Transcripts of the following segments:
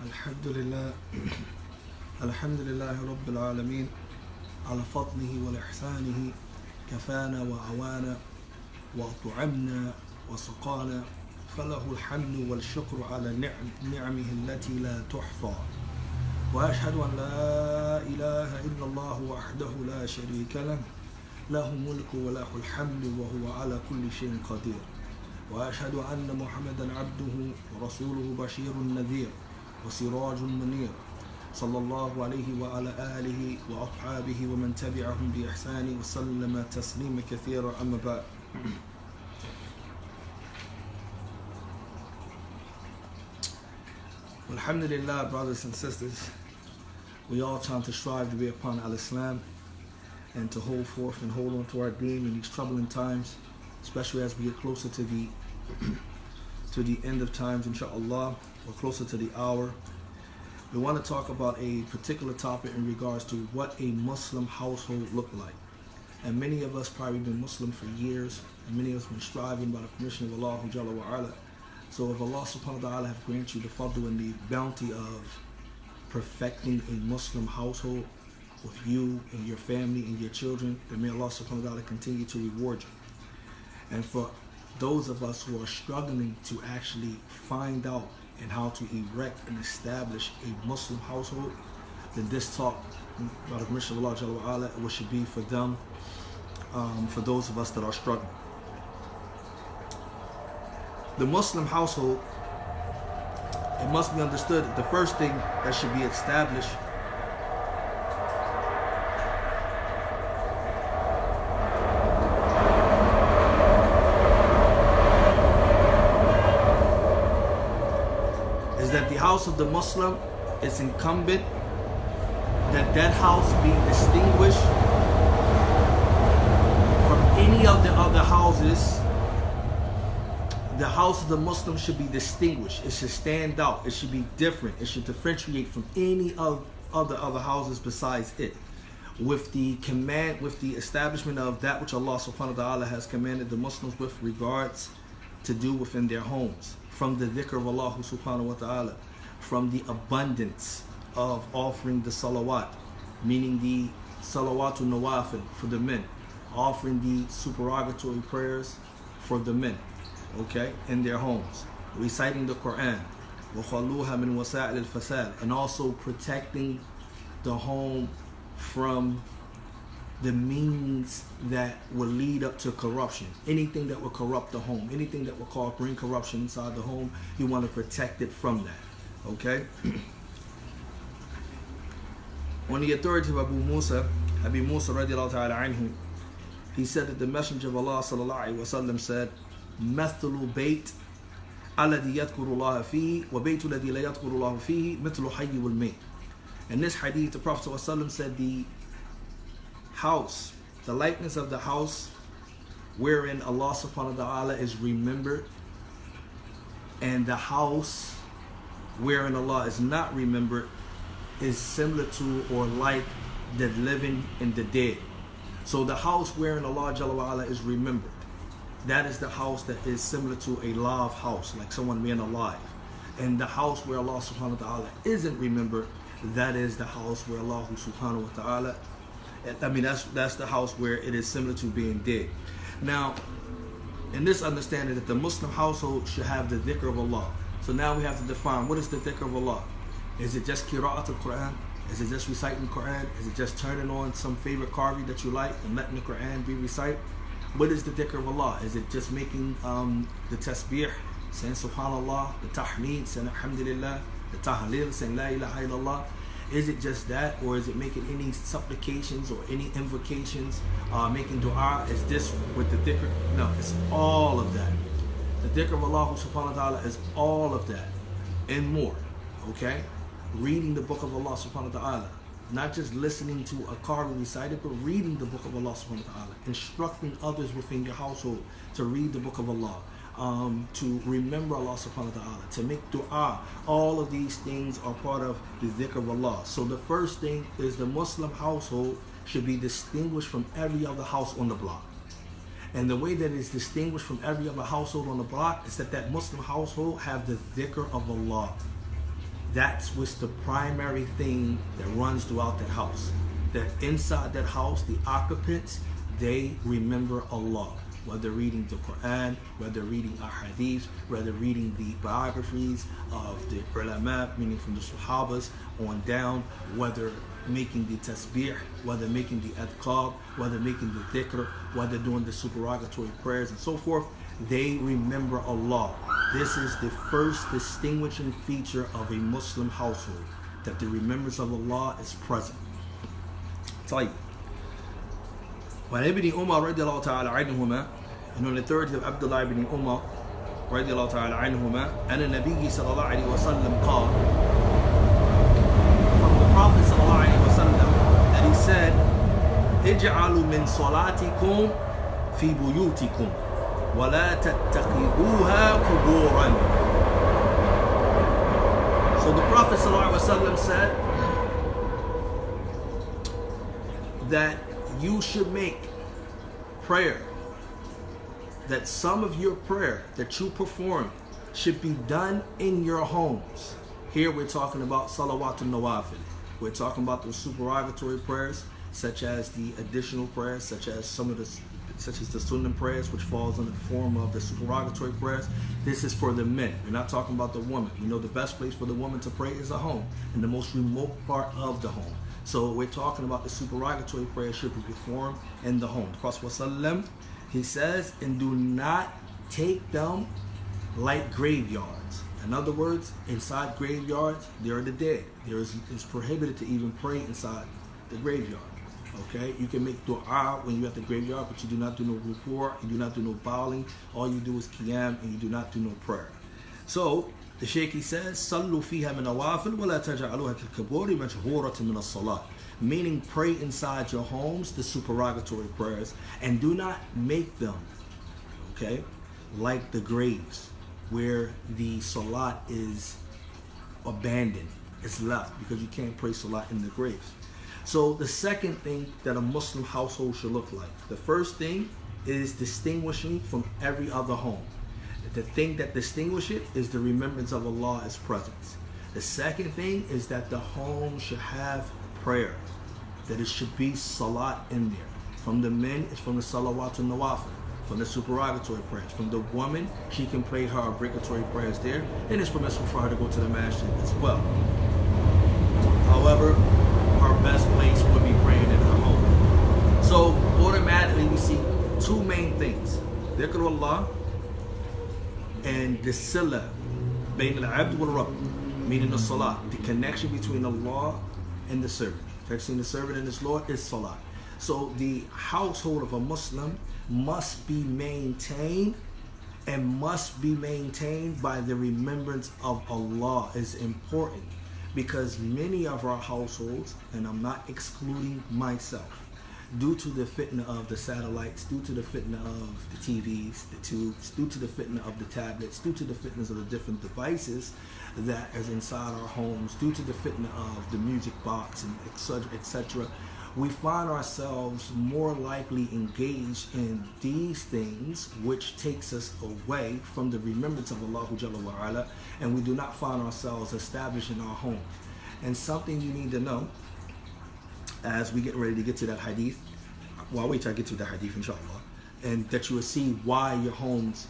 الحمد لله الحمد لله رب العالمين على فضله والإحسانه كفانا وأوانا وأطعمنا وسقانا فله الحمد والشكر على نعمه التي لا تحصى وأشهد أن لا إله إلا الله وحده لا شريك له له ملك وله الحمد وهو على كل شيء قدير وأشهد أن محمدا عبده ورسوله بشير نذير وسراج منير صلى الله عليه وعلى آله وأصحابه ومن تبعهم بإحسان وسلم تسليما كثيرا أما بعد. Alhamdulillah, brothers and sisters, we all trying to strive to be upon al-Islam and to hold forth and hold on to our deen in these troubling times, especially as we get closer to the end of times, inshallah, or closer to the hour. We want to talk about a particular topic in regards to what a Muslim household look like. And many of us probably been Muslim for years, and many of us been striving by the permission of Allah Jalla wa Ala. So if Allah subhanahu wa ta'ala have granted you the fadl and the bounty of perfecting a Muslim household with you and your family and your children, then may Allah subhanahu wa ta'ala continue to reward you. And for those of us who are struggling to actually find out and how to erect and establish a Muslim household, then this talk, by the permission of Allah Jalla wa Ala, what should be for them, for those of us that are struggling. The Muslim household, it must be understood that the first thing that should be established is that the house of the Muslim is incumbent that house be distinguished from any of the other houses. The house of the Muslim should be distinguished. It should stand out. It should be different. It should differentiate from any of other houses besides it. With the command, with the establishment of that which Allah subhanahu wa ta'ala has commanded the Muslims with regards to do within their homes. From the dhikr of Allah subhanahu wa ta'ala. From the abundance of offering the salawat, meaning the salawatul nawafil for the men. Offering the supererogatory prayers for the men. Okay, in their homes, reciting the Quran, and also protecting the home from the means that will lead up to corruption. Anything that will corrupt the home, anything that will bring corruption inside the home, you want to protect it from that. Okay. On the authority of Abu Musa radiallahu ta'ala anhu, he said that the Messenger of Allah sallallahu alaihi wasallam said, مثل بيت الذي يذكر الله فيه وبيت الذي لا يذكر الله فيه مثل حي والميت. In this hadith, the Prophet ﷺ said the house, the likeness of the house wherein Allah subhanahu wa ta'ala is remembered, and the house wherein Allah is not remembered is similar to or like the living and the dead. So the house wherein Allah Jalla wa Ala is remembered, that is the house that is similar to a live house, like someone being alive. And the house where Allah subhanahu wa ta'ala isn't remembered, that is the house where Allah subhanahu wa ta'ala, that's the house where it is similar to being dead. Now, in this understanding that the Muslim household should have the dhikr of Allah. So now we have to define, what is the dhikr of Allah? Is it just qira'at al-Quran? Is it just reciting the Quran? Is it just turning on some favorite carving that you like and letting the Quran be recited? What is the dhikr of Allah? Is it just making the tasbih, saying subhanallah, the tahmid, saying alhamdulillah, the tahleel, saying la ilaha illallah? Is it just that, or is it making any supplications or any invocations, making dua? Is this with the dhikr? No, it's all of that. The dhikr of Allah subhanahu wa ta'ala is all of that and more. Okay? Reading the book of Allah subhanahu wa ta'ala. Not just listening to a Qari recited, but reading the book of Allah subhanahu wa ta'ala. Instructing others within your household to read the book of Allah. To remember Allah subhanahu wa ta'ala. To make dua. All of these things are part of the dhikr of Allah. So the first thing is the Muslim household should be distinguished from every other house on the block. And the way that it's distinguished from every other household on the block is that Muslim household have the dhikr of Allah. That's what's the primary thing that runs throughout that house. That inside that house, the occupants, they remember Allah. Whether reading the Quran, whether reading ahadith, whether reading the biographies of the ulama, meaning from the Sahabas on down, whether making the tasbih, whether making the adhkar, whether making the dhikr, whether doing the supererogatory prayers and so forth, they remember Allah. This is the first distinguishing feature of a Muslim household, that the remembrance of Allah is present. طيب. وعن ابن عمر رضي الله تعالى عنهما, and on the third of Abdullah ibn Umar رضي الله تعالى عنهما, أن النبي صلى الله عليه وسلم قال, from the Prophet صلى الله عليه وسلم, that he said, اجعلوا من صلاتكم في بيوتكم ولا تتخذوها قبورا. So the Prophet صلى الله عليه وسلم said that you should make prayer, that some of your prayer that you perform should be done in your homes. Here we're talking about salawatul nawafil. We're talking about the supererogatory prayers, such as the additional prayers, such as the sunnah prayers, which falls in the form of the supererogatory prayers. This is for the men. We're not talking about the woman. We know the best place for the woman to pray is a home, in the most remote part of the home. So we're talking about the supererogatory prayer should be performed in the home. The Prophet ﷺ, he says, and do not take them like graveyards. In other words, inside graveyards, there are the dead. It's prohibited to even pray inside the graveyard. Okay, you can make dua when you're at the graveyard, but you do not do no ruku', you do not do no bowing. All you do is qiyam, and you do not do no prayer. So the Shaykh, he says, "Sallu fiha min nawafil wa la taj'aluha kal-kaburi majhuratan min as-salat." Meaning, pray inside your homes the supererogatory prayers, and do not make them, okay, like the graves where the salat is abandoned, it's left, because you can't pray salat in the graves. So the second thing that a Muslim household should look like, the first thing is distinguishing from every other home. The thing that distinguishes it is the remembrance of Allah's presence. The second thing is that the home should have prayer, that it should be salat in there. From the men, it's from the salawatul nawafil, from the supererogatory prayers. From the woman, she can pray her obligatory prayers there, and it's permissible for her to go to the masjid as well. However, her best place would be praying in her home. So automatically we see two main things: dhikrullah and the sila bain al-abd wal-rabb, meaning the salah, the connection between Allah and the servant. Between the servant and his Lord is salah. So the household of a Muslim must be maintained, and must be maintained by the remembrance of Allah. Is important, because many of our households, and I'm not excluding myself, due to the fitna of the satellites, due to the fitna of the TVs, the tubes, due to the fitna of the tablets, due to the fitness of the different devices that is inside our homes, due to the fitna of the music box and etc., we find ourselves more likely engaged in these things, which takes us away from the remembrance of Allah Jalla wa Ala, and we do not find ourselves established in our homes. And something you need to know, as we get ready to get to that hadith, well, I'll wait till I get to that hadith, inshallah, and that you will see why your homes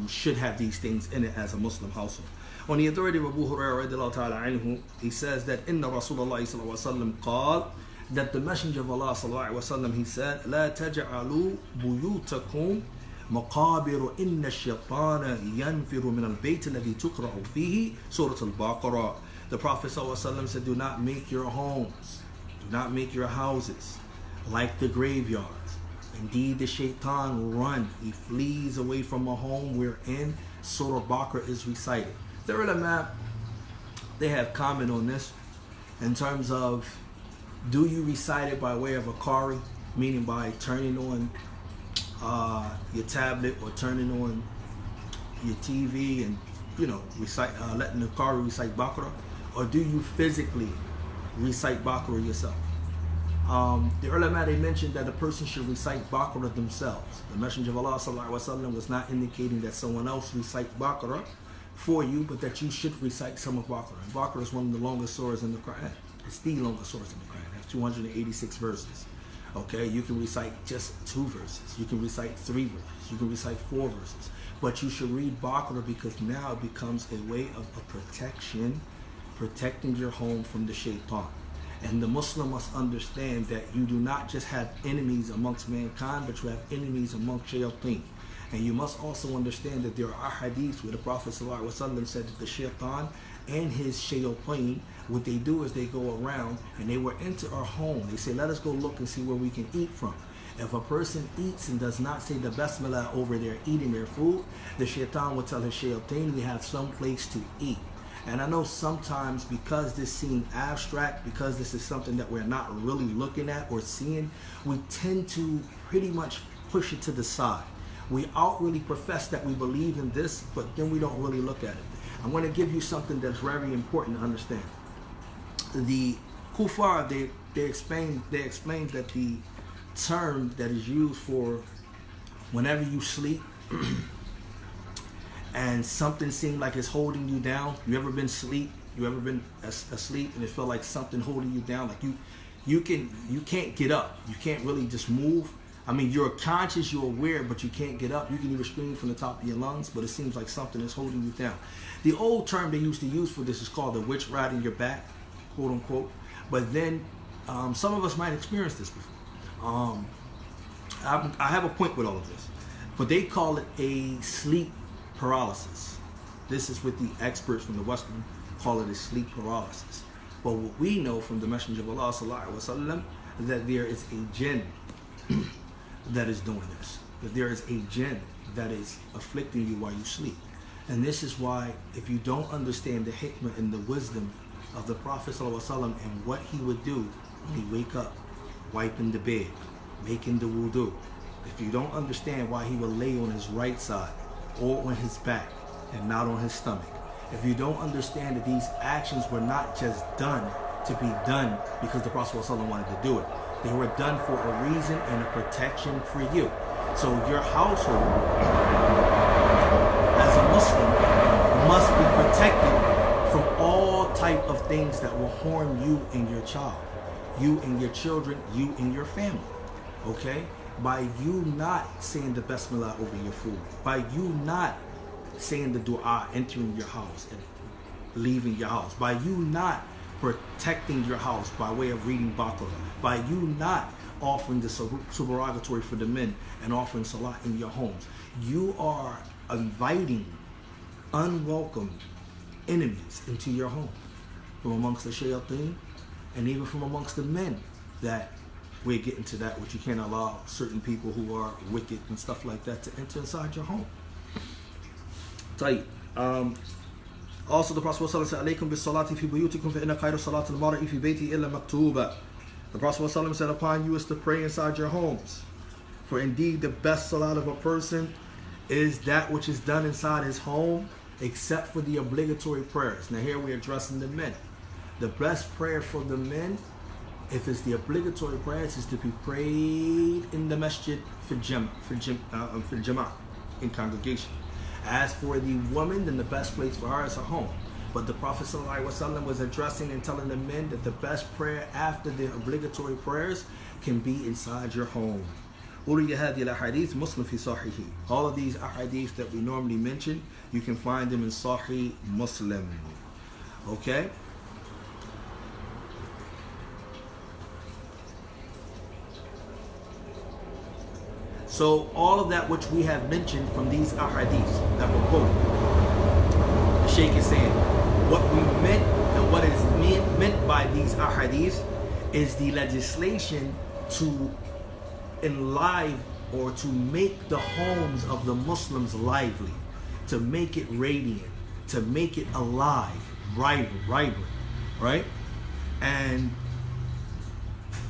should have these things in it as a Muslim household. On the authority of Abu Hurairah radiallahu ta'ala anhu, he says that Inna Rasulullah sallallahu alaihi wasallam qal, that the Messenger of Allah sallallahu alaihi wasallam, he said, La taj'alu buyutakum maqabir inna ash-shaytana yanfiru min al-bayt alladhi tuqra'u fihi surah al-Baqarah. The Prophet sallallahu alaihi wasallam said, do not make your homes, do not make your houses like the graveyards. Indeed, the shaitan he flees away from a home wherein Surah Baqarah is recited. The ulama, they have comment on this in terms of, do you recite it by way of a qari, meaning by turning on your tablet or turning on your TV and recite, letting the qari recite Baqarah, or do you physically recite Baqarah yourself? The ulama, they mentioned that a person should recite Baqarah themselves. The Messenger of Allah sallallahu alaihi wasallam was not indicating that someone else recite Baqarah, for you, but that you should recite some of Baqarah. And Baqarah is one of the longest surahs in the Quran. It's the longest surahs in the Quran. It has 286 verses. Okay, you can recite just 2 verses. You can recite 3 verses. You can recite 4 verses. But you should read Baqarah because now it becomes a way of a protection, protecting your home from the shaitan. And the Muslim must understand that you do not just have enemies amongst mankind, but you have enemies amongst shayateen. And you must also understand that there are hadiths where the Prophet ﷺ said that the shaitan and his shayateen, what they do is they go around and they will enter our home. They say, let us go look and see where we can eat from. If a person eats and does not say the basmalah over there eating their food, the shaitan will tell his shayateen, we have some place to eat. And I know sometimes because this seems abstract, because this is something that we're not really looking at or seeing, we tend to pretty much push it to the side. We outwardly profess that we believe in this, but then we don't really look at it. I'm going to give you something that's very important to understand. The kuffar, they explain that the term that is used for whenever you sleep and something seems like it's holding you down. You ever been asleep? You ever been asleep and it felt like something holding you down? Like you can't get up. You can't really just move. I mean, you're conscious, you're aware, but you can't get up. You can even scream from the top of your lungs, but it seems like something is holding you down. The old term they used to use for this is called the witch riding your back, quote unquote. But then some of us might experience this before. I have a point with all of this, but they call it a sleep paralysis. This is what the experts from the Western call it a sleep paralysis. But what we know from the Messenger of Allah sallallahu alaihi wasallam that there is a jinn that is doing this. That there is a jinn that is afflicting you while you sleep. And this is why if you don't understand the hikmah and the wisdom of the Prophet ﷺ and what he would do when he wake up, wiping the bed, making the wudu, if you don't understand why he would lay on his right side or on his back and not on his stomach, if you don't understand that these actions were not just done to be done because the Prophet ﷺ wanted to do it, they were done for a reason and a protection for you. So your household, as a Muslim, must be protected from all type of things that will harm you and your child, you and your children, you and your family. Okay? By you not saying the basmalah over your food, by you not saying the dua entering your house and leaving your house, by you not protecting your house by way of reading Baqarah, by you not offering the supererogatory for the men and offering salah in your homes, you are inviting unwelcome enemies into your home from amongst the shayateen and even from amongst the men that we're getting to that, which you can't allow certain people who are wicked and stuff like that to enter inside your home. Also, the Prophet ﷺ said, "Alaykum bis-salati fi buyutikum fa inna khayra salati al-mar'i fi bayti illa maktuba." The Prophet ﷺ said, "Upon you is to pray inside your homes, for indeed the best salat of a person is that which is done inside his home, except for the obligatory prayers." Now here we're addressing the men. The best prayer for the men, if it's the obligatory prayers, is to be prayed in the masjid for jama'ah, in congregation. As for the woman, then the best place for her is her home. But the Prophet ﷺ was addressing and telling the men that the best prayer after the obligatory prayers can be inside your home. All of these ahadith that we normally mention, you can find them in Sahih Muslim. Okay? So all of that which we have mentioned from these ahadith that were quoted, the Shaykh is saying what we meant and what is meant by these ahadith is the legislation to enliven or to make the homes of the Muslims lively, to make it radiant, to make it alive, vibrant, right? And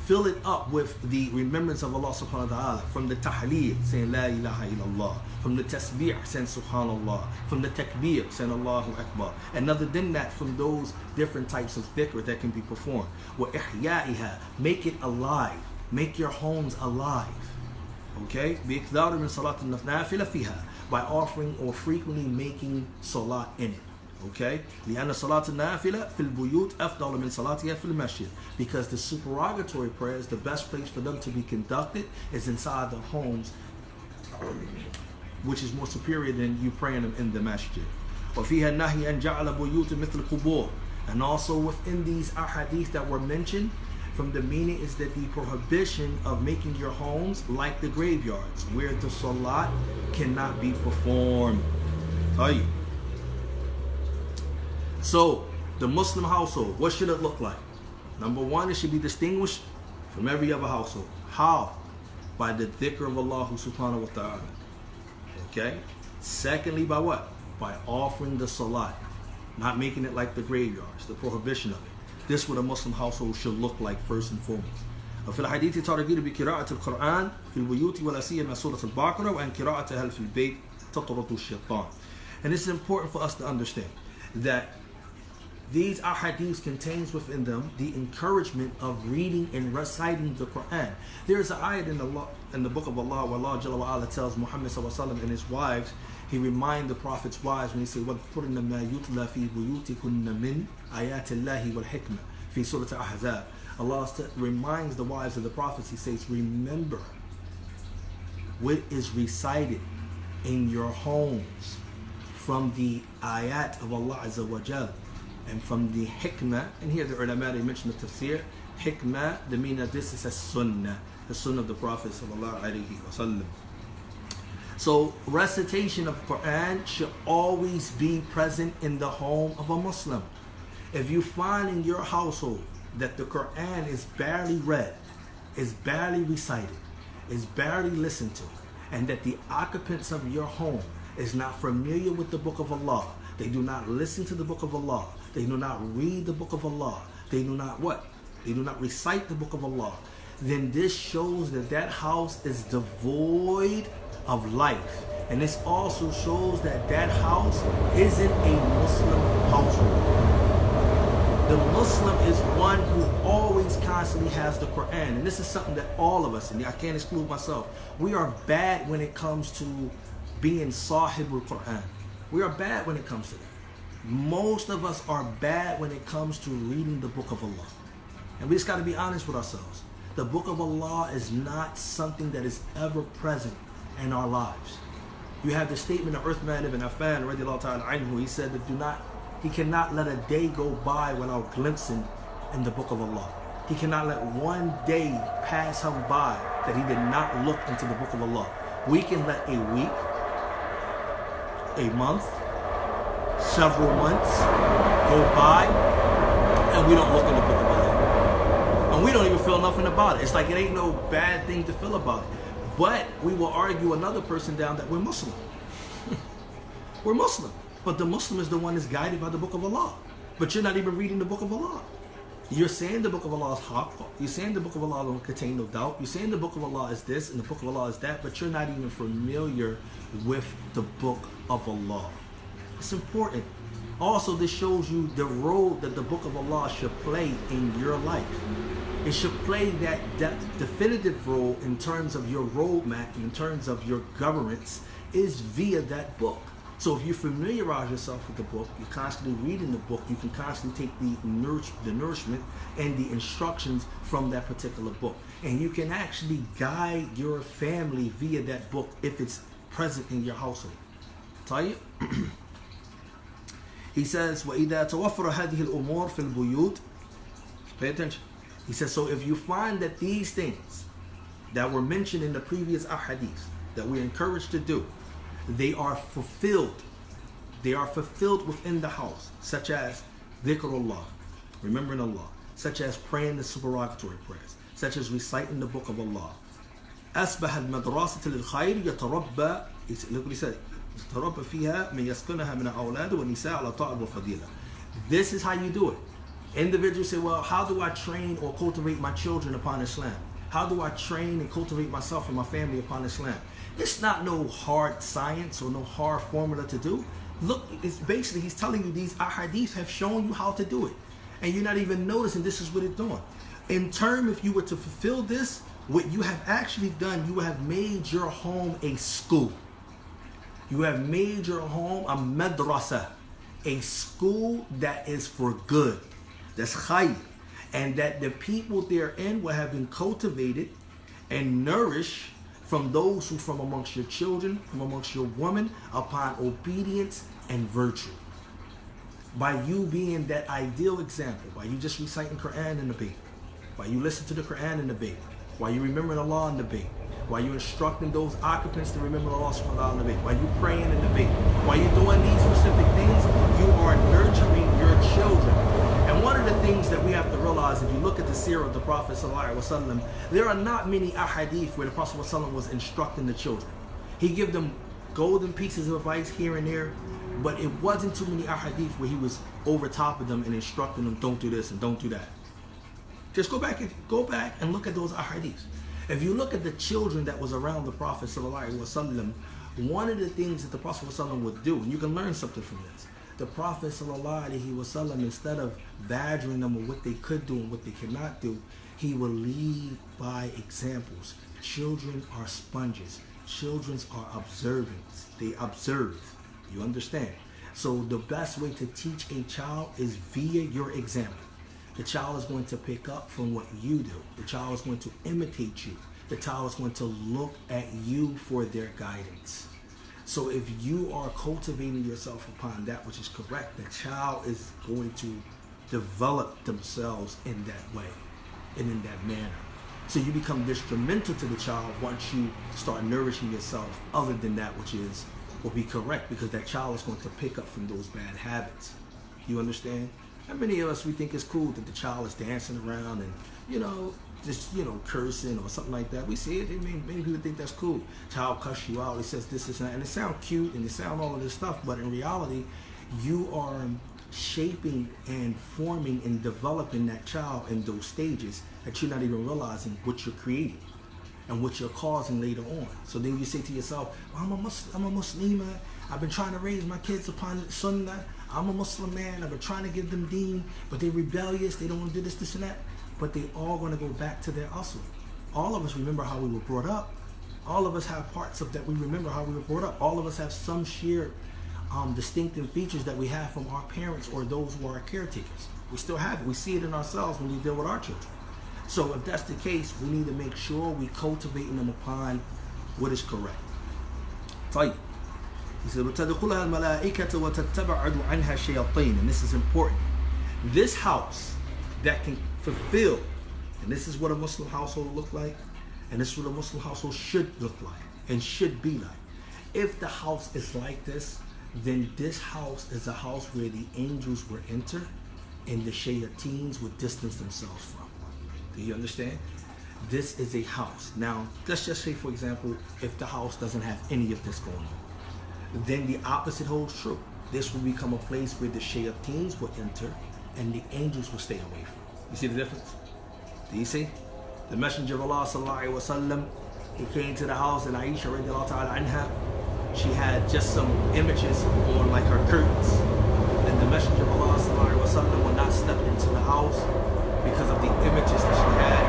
fill it up with the remembrance of Allah subhanahu wa ta'ala, from the tahleel, saying La ilaha illallah, from the tasbih, saying subhanallah, from the takbir, saying Allahu Akbar, and other than that, from those different types of dhikr that can be performed. Wa ihya'iha, make it alive, make your homes alive, Okay? بإكثار من صلاة النافلة فيها, by offering or frequently making salat in it. Okay? لأن صلاة النافلة في البيوت أفضل من صلاتها في المسجد. Because the supererogatory prayers, the best place for them to be conducted is inside the homes, which is more superior than you praying them in the masjid. وفيها النهي أن جعل بيوت مثل القبور. And also within these ahadith that were mentioned, from the meaning is that the prohibition of making your homes like the graveyards, where the salat cannot be performed. Tell you. So, the Muslim household, what should it look like? Number one, it should be distinguished from every other household. How? By the dhikr of Allah subhanahu wa ta'ala. Okay? Secondly, by what? By offering the salat, not making it like the graveyards, the prohibition of it. This is what a Muslim household should look like first and foremost. وفي الحديث ترغيب بقراءة القرآن في البيوت ولا سيما سورة البقرة وأن قراءتها في البيت تطرد الشيطان. And it's important for us to understand that these ahadiths contains within them the encouragement of reading and reciting the Quran. There is an ayat in the book of Allah where Allah Jalla wa Ala tells Muhammad sallallahu alaihi wasallam and his wives, he reminds the Prophet's wives when he says, وَاذْكُرْنَ مَا يُتْلَى فِي بُيُوتِكُنَّ مِنْ آيَاتِ اللَّهِ وَالْحِكْمَةِ في سورة الأحزاب. Allah reminds the wives of the prophets, he says, remember what is recited in your homes from the ayat of Allah Azza wa Jal and from the hikmah. And here the ulama, they mention the tafsir. Hikmah, the meaning of this is a sunnah, the sunnah of the Prophet sallallahu alaihi wasallam. So recitation of Quran should always be present in the home of a Muslim. If you find in your household that the Quran is barely read, is barely recited, is barely listened to, and that the occupants of your home is not familiar with the book of Allah, they do not listen to the book of Allah, they do not read the book of Allah, they do not what? They do not recite the book of Allah, then this shows that that house is devoid of life. And this also shows that that house isn't a Muslim household. The Muslim is one who always constantly has the Quran. And this is something that all of us, and I can't exclude myself, we are bad when it comes to being Sahibul Quran. We are bad when it comes to that. Most of us are bad when it comes to reading the book of Allah. And we just got to be honest with ourselves. The book of Allah is not something that is ever present in our lives. You have the statement of Uthman ibn Affan radiallahu ta'ala anhu. He said that he cannot let a day go by without glimpsing in the book of Allah. He cannot let one day pass him by that he did not look into the book of Allah. We can let a week, a month, several months go by and we don't look in the book of Allah. And we don't even feel nothing about it. It's like it ain't no bad thing to feel about it. But we will argue another person down that we're Muslim. We're Muslim. But the Muslim is the one that's guided by the book of Allah. But you're not even reading the book of Allah. You're saying the book of Allah is haqq. You're saying the book of Allah don't contain no doubt. You're saying the book of Allah is this and the book of Allah is that, but you're not even familiar with the book of Allah. It's important. Also, this shows you the role that the book of Allah should play in your life. It should play that definitive role in terms of your roadmap, in terms of your governance, is via that book. So if you familiarize yourself with the book, you're constantly reading the book, you can constantly take the nourishment and the instructions from that particular book. And you can actually guide your family via that book if it's present in your household. طيب. He says, وَإِذَا تَوَفَّرَ هَذِهِ الْأُمُورِ فِي الْبُيُوتِ. Pay attention. He says, so if you find that these things that were mentioned in the previous ahadith that we're encouraged to do, they are fulfilled. They are fulfilled within the house, such as dhikrullah, remembering Allah, such as praying the supererogatory prayers, such as reciting the book of Allah. أَسْبَحَ الْمَدْرَاسَةِ لِلْخَيْرِ يَتَرَبَّى. Look what he said. يَتَرَبَّى فِيهَا مَنْ يَسْكُنَهَا مِنَ الْأَوْلَادِ وَالنِّسَاءِ عَلَى طَاعَةٍ وَفَضِيلَةٍ. This is how you do it. Individuals say, well, how do I train or cultivate my children upon Islam? How do I train and cultivate myself and my family upon Islam? It's not no hard science or no hard formula to do. Look, it's basically, he's telling you these ahadith have shown you how to do it. And you're not even noticing this is what it's doing. In turn, if you were to fulfill this, What you have actually done, you have made your home a school. You have made your home a madrasa, a school that is for good, that's khayr, and that the people therein will have been cultivated and nourished from those who from amongst your children, from amongst your women, upon obedience and virtue. By you being that ideal example, by you just reciting Quran in the bed, by you listen to the Quran in the bed, while you remembering Allah in the bed, while you instructing those occupants to remember Allah subhanahu wa ta'ala in the bed, while you praying in the bed, while you doing these specific things, you are nurturing your children. And one of the things that we have to realize, if you look at the seerah of the Prophet sallallahu alaihi wasallam, there are not many ahadith where the Prophet sallallahu alaihi wasallam was instructing the children. He gave them golden pieces of advice here and there, but it wasn't too many ahadith where he was over top of them and instructing them, don't do this and don't do that. Just go back and look at those ahadiths. If you look at the children that was around the Prophet sallallahu alaihi wasallam, one of the things that the Prophet sallallahu alaihi wasallam would do, and you can learn something from this, the Prophet sallallahu alaihi wasallam, instead of badgering them on what they could do and what they could not do, he will lead by examples. Children are sponges. Children are observant. They observe. You understand? So the best way to teach a child is via your example. The child is going to pick up from what you do. The child is going to imitate you. The child is going to look at you for their guidance. So if you are cultivating yourself upon that which is correct, the child is going to develop themselves in that way and in that manner. So you become instrumental to the child once you start nourishing yourself other than that which will be correct, because that child is going to pick up from those bad habits. You understand? And many of us, we think it's cool that the child is dancing around and, just, cursing or something like that. We see it. Many people think that's cool. Child cuss you out. He says this, and that. And it sounds cute and it sounds all of this stuff. But in reality, you are shaping and forming and developing that child in those stages that you're not even realizing what you're creating and what you're causing later on. So then you say to yourself, well, I'm a Muslim. I've been trying to raise my kids upon Sunnah. I'm a Muslim man. I've been trying to give them deen, but they're rebellious. They don't want to do this, and that. But they all going to go back to their asl. All of us remember how we were brought up. All of us have parts of that we remember how we were brought up. All of us have some shared distinctive features that we have from our parents or those who are our caretakers. We still have it. We see it in ourselves when we deal with our children. So if that's the case, we need to make sure we cultivating them upon what is correct. طيب. He said, وَتَدْخُلَهَا الْمَلَائِكَةُ وَتَتَّبَعُدُ عَنْهَا الشَّيَاطِينَ. And this is important. This house that can fulfill, and this is what a Muslim household look like, and this is what a Muslim household should look like and should be like. If the house is like this, then this house is a house where the angels will enter and the shayateens will distance themselves from. Do you understand? This is a house. Now, let's just say, for example, if the house doesn't have any of this going on, then the opposite holds true. This will become a place where the shayateens will enter and the angels will stay away from. You see the difference? Do you see? The Messenger of Allah sallallahu alaihi wasallam, he came to the house, and Aisha radiallahu ta'ala anha, she had just some images on like her curtains. And the Messenger of Allah sallallahu alaihi wasallam would not step into the house because of the images that she had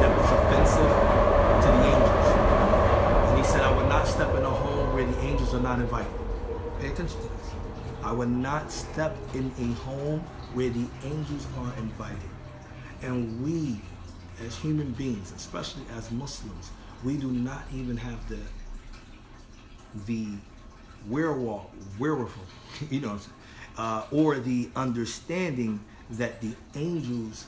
that was offensive to the angels. And he said, I would not step in a home where the angels are not invited. Pay attention to this. I would not step in a home where the angels are invited. And we, as human beings, especially as Muslims, we do not even have the wherewithal, or the understanding that the angels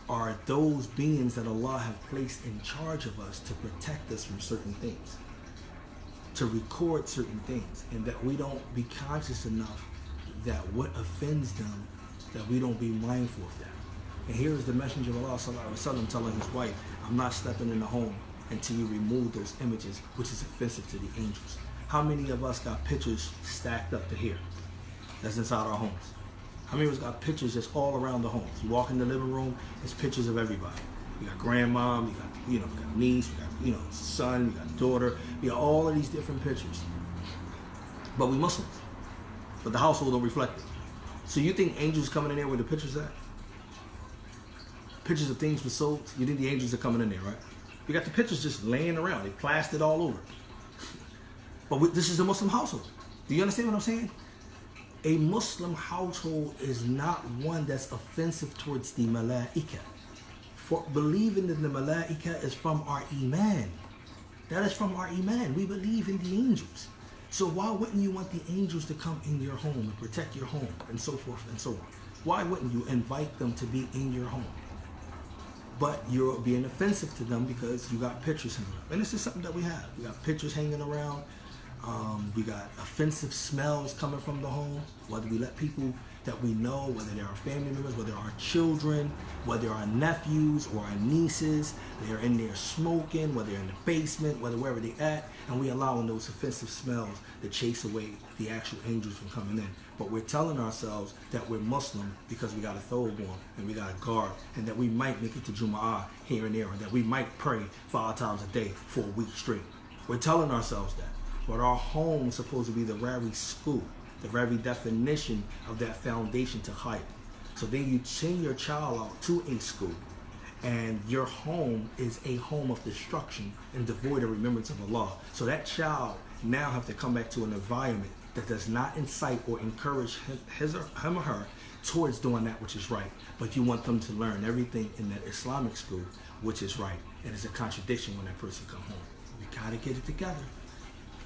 are those beings that Allah have placed in charge of us to protect us from certain things, to record certain things, and that we don't be conscious enough that what offends them, that we don't be mindful of that. And here is the Messenger of Allah sallallahu alaihi wasallam telling his wife, I'm not stepping in the home until you remove those images, which is offensive to the angels. How many of us got pictures stacked up to here? That's inside our homes. How many of us got pictures just all around the homes? You walk in the living room, there's pictures of everybody. You got grandmom, you got niece, you got son, you got daughter, you got all of these different pictures. But we Muslims. But the household don't reflect it. So you think angels coming in there where the pictures at? Pictures of things were sold, you think the angels are coming in there, right? We got the pictures just laying around. They plastered all over. But this is a Muslim household. Do you understand what I'm saying? A Muslim household is not one that's offensive towards the malaika. For believing in the malaika is from our iman. That is from our iman. We believe in the angels. So why wouldn't you want the angels to come in your home and protect your home and so forth and so on? Why wouldn't you invite them to be in your home? But you're being offensive to them because you got pictures hanging around. And this is something that we have. We got pictures hanging around. We got offensive smells coming from the home. Whether we let people that we know, whether they're our family members, whether they're our children, whether our nephews or our nieces, they're in there smoking, whether they're in the basement, whether wherever they're at, and we allowing those offensive smells to chase away the actual angels from coming in. But we're telling ourselves that we're Muslim because we got a thobe on and we got a guard, and that we might make it to Jumu'ah here and there, and that we might pray 5 times a day for a week straight. We're telling ourselves that. But our home is supposed to be the very school, the very definition of that foundation to height. So then you send your child out to a school, and your home is a home of destruction and devoid of remembrance of Allah. So that child now have to come back to an environment that does not incite or encourage him or her towards doing that which is right. But you want them to learn everything in that Islamic school which is right. And it's a contradiction when that person come home. We gotta get it together.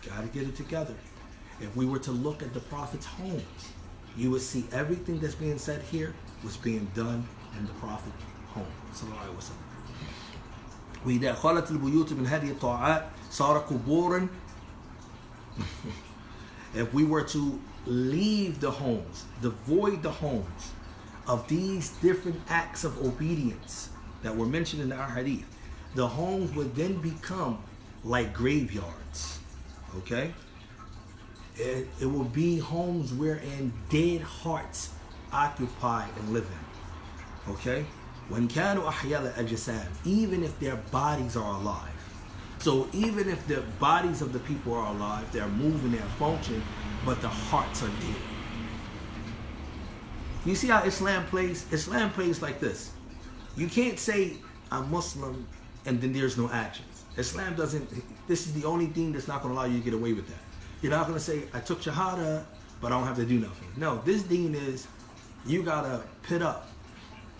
Got to get it together. If we were to look at the Prophet's homes, you would see everything that's being said here was being done in the Prophet's home. Sallallahu Alaihi Wasallam. وإذا خلت البيوت من هذه الطاعات صار قبورا. If we were to leave the homes, devoid the homes of these different acts of obedience that were mentioned in our hadith, the homes would then become like graveyards. Okay? It will be homes wherein dead hearts occupy and live in. Okay? When كانوا أحياء الأجسام, even if their bodies are alive. So even if the bodies of the people are alive, they're moving, they're functioning, but the hearts are dead. You see how Islam plays? Islam plays like this. You can't say I'm Muslim and then there's no actions. Islam doesn't, this is the only thing that's not going to allow you to get away with that. You're not going to say, I took Shahada, but I don't have to do nothing. No, this deen is, you got to pit up.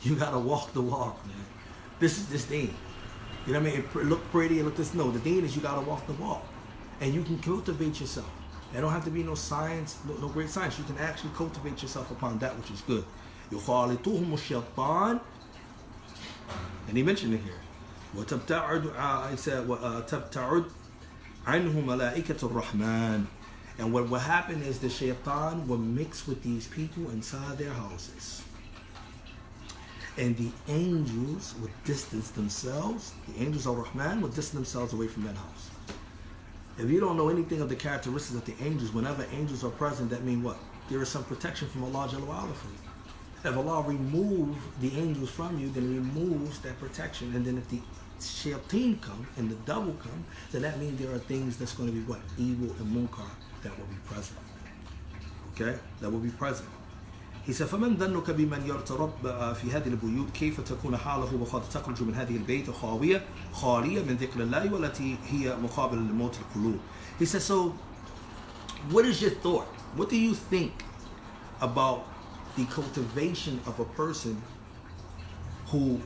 You got to walk the walk, man. This is this deen. You know what I mean? It look pretty, it look this. No, the deen is you got to walk the walk. And you can cultivate yourself. There don't have to be no science, no great science. You can actually cultivate yourself upon that which is good. يُخَالِطُهُمُ الشَّيْطَانِ. And he mentioned it here. وتبتعد عنه ملائكة الرحمن. And what will happen is the shaitan will mix with these people inside their houses. And the angels would distance themselves, the angels of Rahman would distance themselves away from that house. If you don't know anything of the characteristics of the angels, whenever angels are present, that means what? There is some protection from Allah Jalla wa Ala for you. If Allah removes the angels from you, then He removes that protection. And then if the shayateen come and the devil come, then that means there are things that's going to be what? Evil and munkar that will be present. Okay? That will be present. He said, فَمَنْ ذَنُّكَ بِمَنْ يَرْتَرَبَّ فِي هَذِهِ الْبُيُوتِ كَيْفَ تَكُونَ حَالَهُ وَقَدْ تَخْرُجُ مِنْ هَذِهِ الْبَيْتِ خَالِيَةً مِنْ ذِكْرِ اللَّهِ وَالَّتِي هِيَ مُقَابِلٌ لِمَوْتِ الْقُلُوبِ. He said, so what is your thought? What do you think about the cultivation of a person who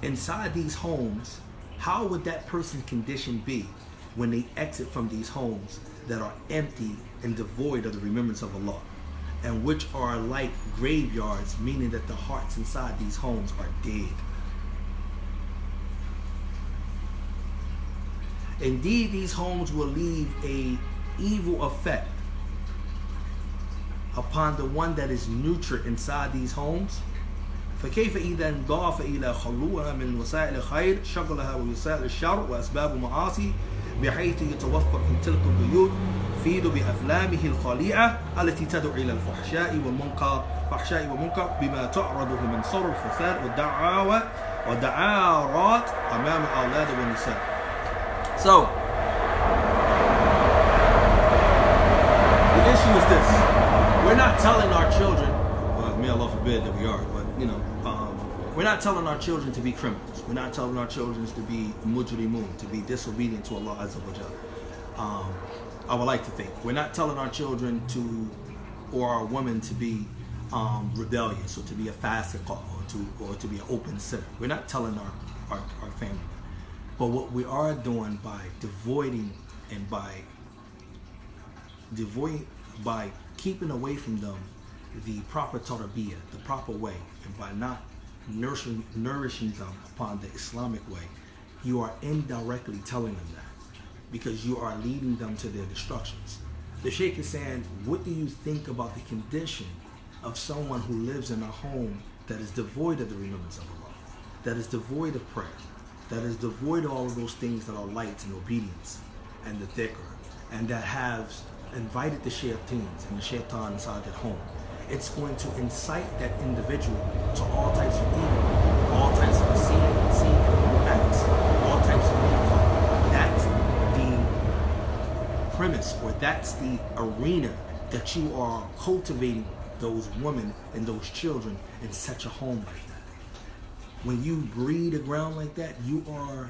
inside these homes, how would that person's condition be when they exit from these homes that are empty and devoid of the remembrance of Allah, and which are like graveyards, meaning that the hearts inside these homes are dead? Indeed, these homes will leave a evil effect upon the one that is nurtured inside these homes. فكيف إذا انضاف إلى خلوها من وسائل الخير شغلها ووسائل الشر وأسباب المعاصي بحيث يتوفر في تلك البيوت فيد بأفلامه الخليعة التي تدعو إلى الفحشاء والمنكر بما تعرضه من صور الفساد والدعارات أمام الأولاد والنساء. So the issue is this. We're not telling our children, well, may Allah forbid that we are, but we're not telling our children to be criminals. We're not telling our children to be mujrimun, to be disobedient to Allah Azza wa Jalla. I would like to think. We're not telling our children to, or our women to be rebellious, or to be a fasiq, or to be an open sinner. We're not telling our family. But what we are doing by devoiding and by keeping away from them the proper tarbiyah, the proper way, and by not nourishing them upon the Islamic way, you are indirectly telling them that, because you are leading them to their destructions. The Shaykh is saying, what do you think about the condition of someone who lives in a home that is devoid of the remembrance of Allah, that is devoid of prayer, that is devoid of all of those things that are light and obedience and the dhikr, and that has invited the shayateens and the shaitan inside that home? It's going to incite that individual to all types of evil, all types of deceiving acts, all types of evil. That's the premise, or that's the arena that you are cultivating those women and those children in such a home like that. When you breed the ground like that, you are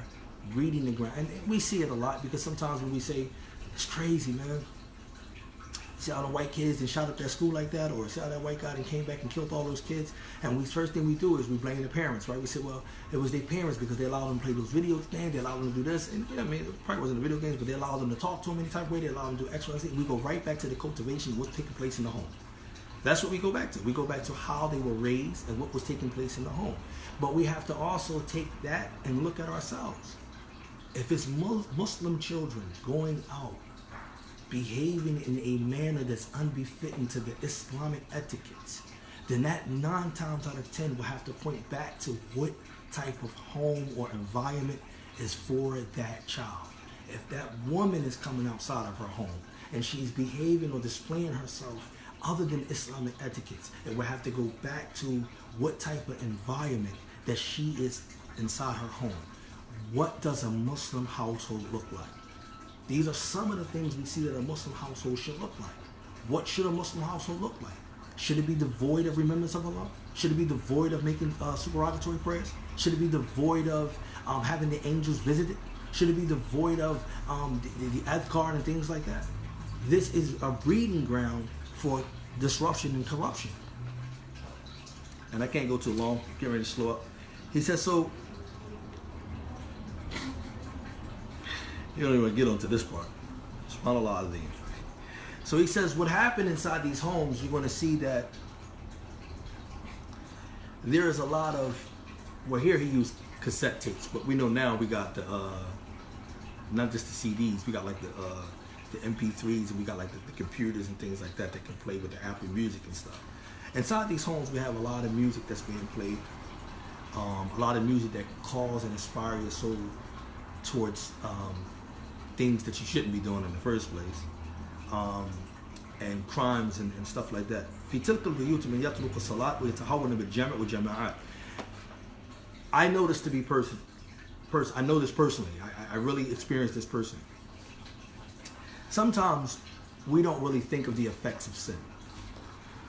breeding the ground. And we see it a lot, because sometimes when we say, it's crazy, man, see all the white kids and shot up their school like that, or see how that white guy and came back and killed all those kids, and first thing we do is we blame the parents, right? We say, well, it was their parents because they allowed them to play those video games, they allowed them to do this, and I mean, it probably wasn't the video games, but they allowed them to talk to them any type of way, they allowed them to do X, Y, Z. We go right back to the cultivation of what's taking place in the home. That's what we go back to. We go back to how they were raised and what was taking place in the home. But we have to also take that and look at ourselves. If it's Muslim children going out, behaving in a manner that's unbefitting to the Islamic etiquettes, then that 9 times out of 10 will have to point back to what type of home or environment is for that child. If that woman is coming outside of her home and she's behaving or displaying herself other than Islamic etiquettes, it will have to go back to what type of environment that she is inside her home. What does a Muslim household look like? These are some of the things we see that a Muslim household should look like. What should a Muslim household look like? Should it be devoid of remembrance of Allah? Should it be devoid of making supererogatory prayers? Should it be devoid of having the angels visited? Should it be devoid of the adhkar and things like that? This is a breeding ground for disruption and corruption. And I can't go too long. Get ready to slow up. He says, so you don't even get onto this part. SubhanAllah azim. So he says, what happened inside these homes, you're going to see that there is a lot of, well, here he used cassette tapes, but we know now we got the, not just the CDs, we got like the MP3s, and we got like the computers and things like that can play with the Apple Music and stuff. Inside these homes, we have a lot of music that's being played, a lot of music that calls and inspires your soul towards things that you shouldn't be doing in the first place, and crimes and stuff like that. I know this to be I know this personally. I really experienced this personally. Sometimes we don't really think of the effects of sin.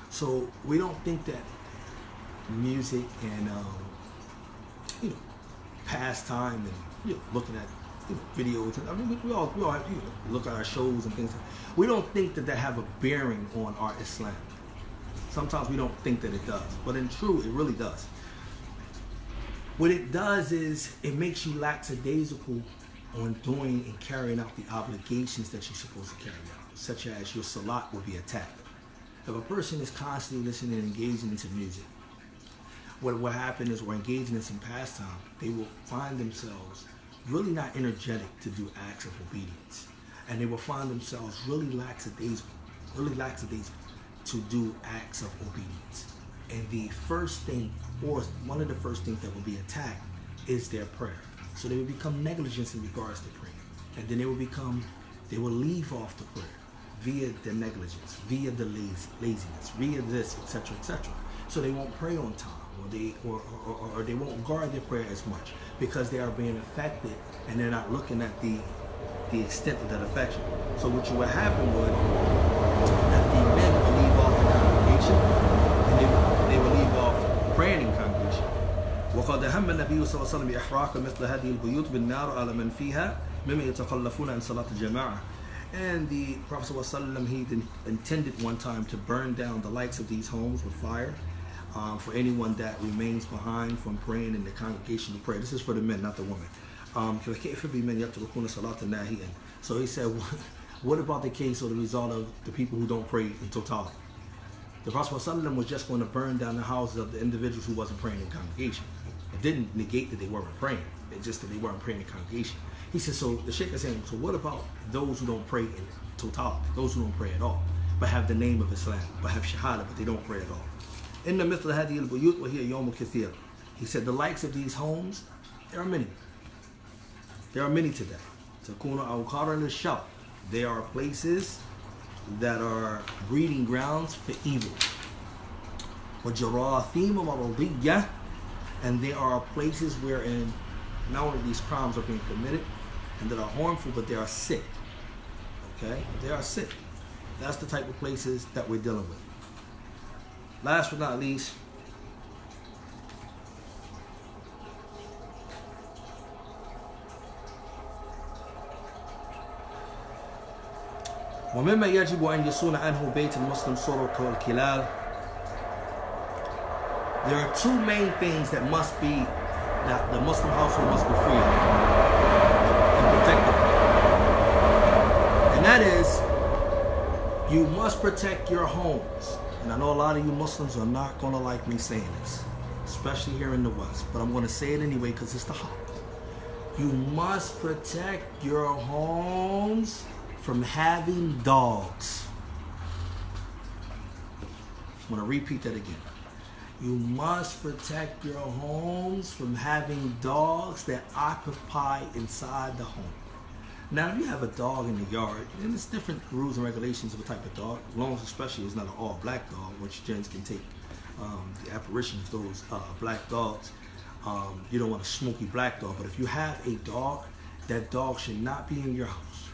So we don't think that music and pastime and looking at videos. I mean, we all have, look at our shows and things. We don't think that have a bearing on our Islam. Sometimes we don't think that it does, but in truth, it really does. What it does is it makes you lackadaisical on doing and carrying out the obligations that you're supposed to carry out, such as your salat will be attacked. If a person is constantly listening and engaging into music, what will happen is, we're engaging in some pastime, they will find themselves really not energetic to do acts of obedience. And they will find themselves really lackadaisical to do acts of obedience. And the first thing, or one of the first things that will be attacked, is their prayer. So they will become negligent in regards to prayer. And then they will leave off the prayer via the negligence, via the laziness, via this, etc., etc. So they won't pray on time, or they won't guard their prayer as much, because they are being affected and they're not looking at the extent of that affection. So what will happen would that the men will leave off the congregation, and they will leave off praying in congregation. وقد هم النبي صلى الله عليه وسلم بإحراق مثل هذه البيوت بالنار على من فيها مما يتخلفون عن صلاة الجماعة. And the Prophet ﷺ, he intended one time to burn down the likes of these homes with fire for anyone that remains behind from praying in the congregation of prayer. This is for the men, not the women. So he said, what about the case or the result of the people who don't pray in totality? The Prophet ﷺ was just going to burn down the houses of the individuals who wasn't praying in congregation. It didn't negate that they weren't praying. It just that they weren't praying in congregation. He said, so the Sheikh is saying, so what about those who don't pray in totality, those who don't pray at all, but have the name of Islam, but have shahada, but they don't pray at all? In the مثل هذه البيوت وهي يوم كثير. He said, the likes of these homes, there are many. There are many today. تكون أوقارا للشر. They are places that are breeding grounds for evil. وجراثيم مرضية. And they are places wherein not only these crimes are being committed and that are harmful, but they are sick. Okay? They are sick. That's the type of places that we're dealing with. Last but not least, ومما يجب أن يصون عنه بيت المسلم سرق والكلال. There are two main things that must be, that the Muslim household must be free of and protected from. And that is, you must protect your homes. And I know a lot of you Muslims are not going to like me saying this, especially here in the West, but I'm going to say it anyway because it's the haq. You must protect your homes from having dogs. I'm going to repeat that again. You must protect your homes from having dogs that occupy inside the home. Now, if you have a dog in the yard, and there's different rules and regulations of the type of dog, as long as especially it's not an all-black dog, which gents can take the apparition of those black dogs. You don't want a smoky black dog, but if you have a dog, that dog should not be in your house.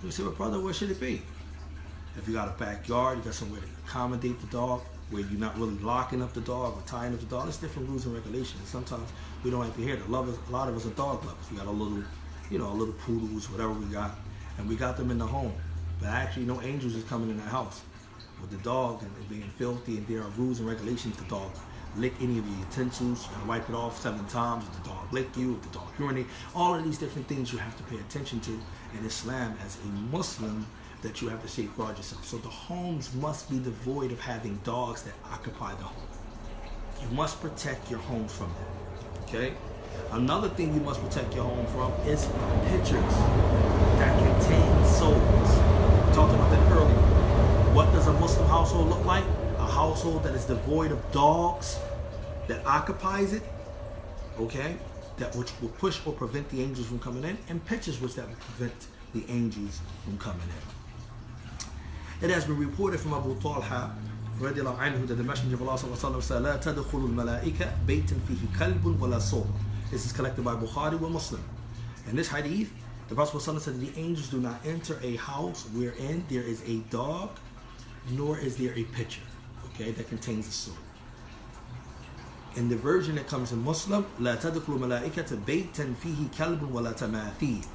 You say, well, brother, where should it be? If you got a backyard, you got somewhere to accommodate the dog, where you're not really locking up the dog or tying up the dog. There's different rules and regulations. Sometimes we don't like to hear that. A lot of us are dog lovers. We got a little, little poodles, whatever we got, and we got them in the home. But actually, no angels is coming in that house with the dog and it being filthy. And there are rules and regulations. The dog lick any of your utensils, and wipe it off 7 times. If the dog lick you, if the dog urinate, all of these different things you have to pay attention to in Islam as a Muslim, that you have to safeguard yourself. So the homes must be devoid of having dogs that occupy the home. You must protect your homes from that. Okay? Another thing you must protect your home from is pictures that contain souls. We talked about that earlier. What does a Muslim household look like? A household that is devoid of dogs that occupies it, okay? That which will push or prevent the angels from coming in, and pictures which that will prevent the angels from coming in. It has been reported from Abu Talha radiallahu anhu that the Messenger of Allah sallallahu alaihi wasallam said, لا تدخل الملائكة بيتا فيه كلب ولا صوت. This is collected by Bukhari wa Muslim. In this hadith, the Prophet sallallahu alaihi wasallam said that the angels do not enter a house wherein there is a dog, nor is there a pitcher, okay, that contains a soul. In the version that comes in Muslim, لا تدخل الملائكة بيتا فيه كلب ولا تماثيل.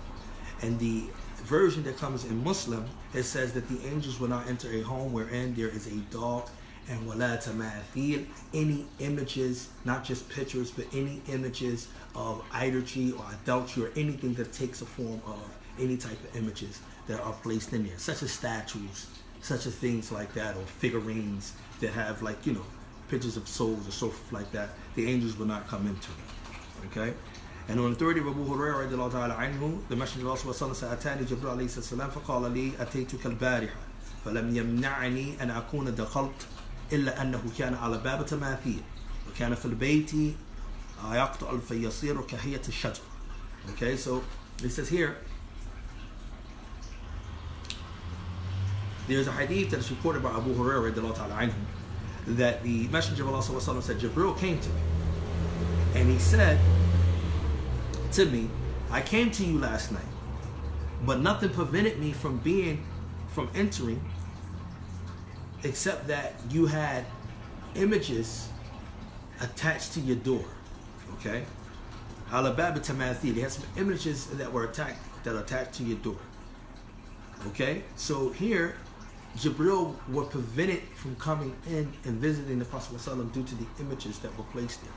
And the version that comes in Muslim, it says that the angels will not enter a home wherein there is a dog, and wala tamathil, any images, not just pictures, but any images of idolatry or adultery or anything that takes a form of any type of images that are placed in there, such as statues, such as things like that, or figurines that have, like, pictures of souls or so forth like that. The angels will not come into it. Okay? And on the authority of Abu Hurairah radiallahu ta'ala anhu, the Messenger of Allah said, أتاني جبريل عليه السلام فقال لي أتيتك البارحة فلم يمنعني أن أكون دخلت إلا أنه كان على باب تماثيل وكان في البيت يقطع فيصير كهية الشجر. Okay, so it says here, there's a hadith that is reported by Abu Hurairah radiallahu ta'ala anhu that the Messenger of Allah said, Jibril came to me and he said to me, I came to you last night, but nothing prevented me from entering except that you had images attached to your door. Okay? Al-Bab Tamathil. They had some images that were attached to your door. Okay? So here, Jibril were prevented from coming in and visiting the Prophet ﷺ due to the images that were placed there.